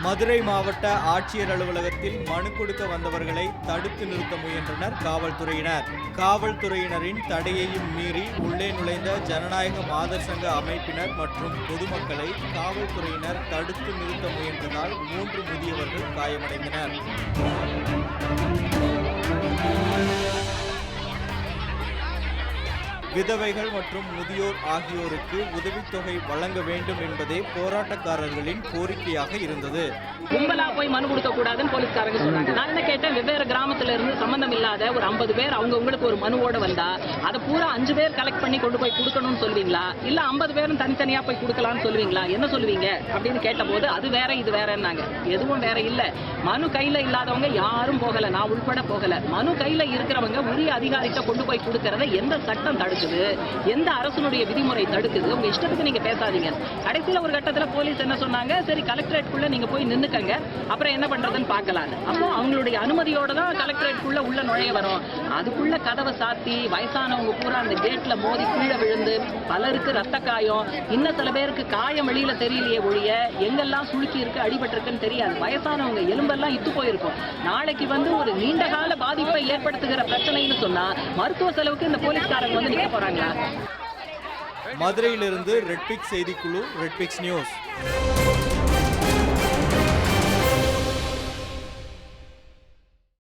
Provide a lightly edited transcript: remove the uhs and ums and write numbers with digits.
மதுரை மாவட்ட ஆட்சியர் அலுவலகத்தில் மனு கொடுக்க வந்தவர்களை தடுத்து நிறுத்த முயன்றனர் காவல்துறையினர். காவல்துறையினரின் தடையையும் மீறி உள்ளே நுழைந்த ஜனநாயக மாதர் சங்க அமைப்பினர் மற்றும் பொதுமக்களை காவல்துறையினர் தடுத்து நிறுத்த முயன்றதால் 3 முதியவர்கள் காயமடைந்தனர். விதவைகள் மற்றும் முதியோர் ஆகியோருக்கு உதவித்தொகை வழங்க வேண்டும் என்பதே போராட்டக்காரர்களின் கோரிக்கையாக இருந்தது. கும்பலா போய் மனு கொடுக்க கூடாதுன்னு போலீஸ்காரங்க சொன்னாங்க. நான் என்ன கேட்டேன், வெவ்வேறு கிராமத்துல இருந்து சம்பந்தம் இல்லாத ஒரு 50 பேர் அவங்களுக்கு ஒரு மனுவோட வந்தா அதை பூரா 5 பேர் கலெக்ட் பண்ணி கொண்டு போய் கொடுக்கணும்னு சொல்வீங்களா, இல்ல 50 பேரும் தனித்தனியா போய் கொடுக்கலாம்னு சொல்வீங்களா, என்ன சொல்லுவீங்க அப்படின்னு கேட்ட போது அது வேற இது வேறன்னாங்க. எதுவும் வேற இல்ல. மனு கையில இல்லாதவங்க யாரும் போகல, நான் உள்பட போகல. மனு கையில இருக்கிறவங்க உரிய அதிகாரிகிட்ட கொண்டு போய் கொடுக்கறத எந்த சட்டம் தடுக்குது, எந்த அரசுடைய விதிமுறை தடுக்குது? உங்க இஷ்டத்துக்கு நீங்க பேசாதீங்க. கடைசியில ஒரு கட்டத்துல போலீஸ் என்ன சொன்னாங்க, சரி கலெக்டரேட்குள்ள நீங்க போய் நின்னுக்கங்க, அப்புறம் என்ன பண்றதுன்னு பார்க்கலாம். அப்போ அவங்களுடைய அனுமதியோட தான் கலெக்டரேட்குள்ள உள்ள நுழைய வரும். அதுக்குள்ள கதவை சாத்தி வயசானவங்க பூரா அந்த கேட்ல மோதி கீழே விழுந்து பலருக்கு ரத்த காயம், இன்னும் சில பேருக்கு காயம் வெளியில தெரியலையே ஒழிய எங்கெல்லாம் சுளுக்கி இருக்கு அடிபட்டு இருக்குன்னு தெரியாது. வயசானவங்க எலும்பெல்லாம் இத்து போயிருக்கும். நாளைக்கு வந்து ஒரு நீண்ட கால பாதிப்பை ஏற்படுத்துகிற பிரச்சனைன்னு சொன்னா மருத்துவ செலவுக்கு இந்த போலீஸ்காரங்க வந்து நிக்க போறாங்களா? மதுரையிலிருந்து ரெட்பிக்ஸ் செய்திக்குழு, ரெட்பிக்ஸ் நியூஸ்.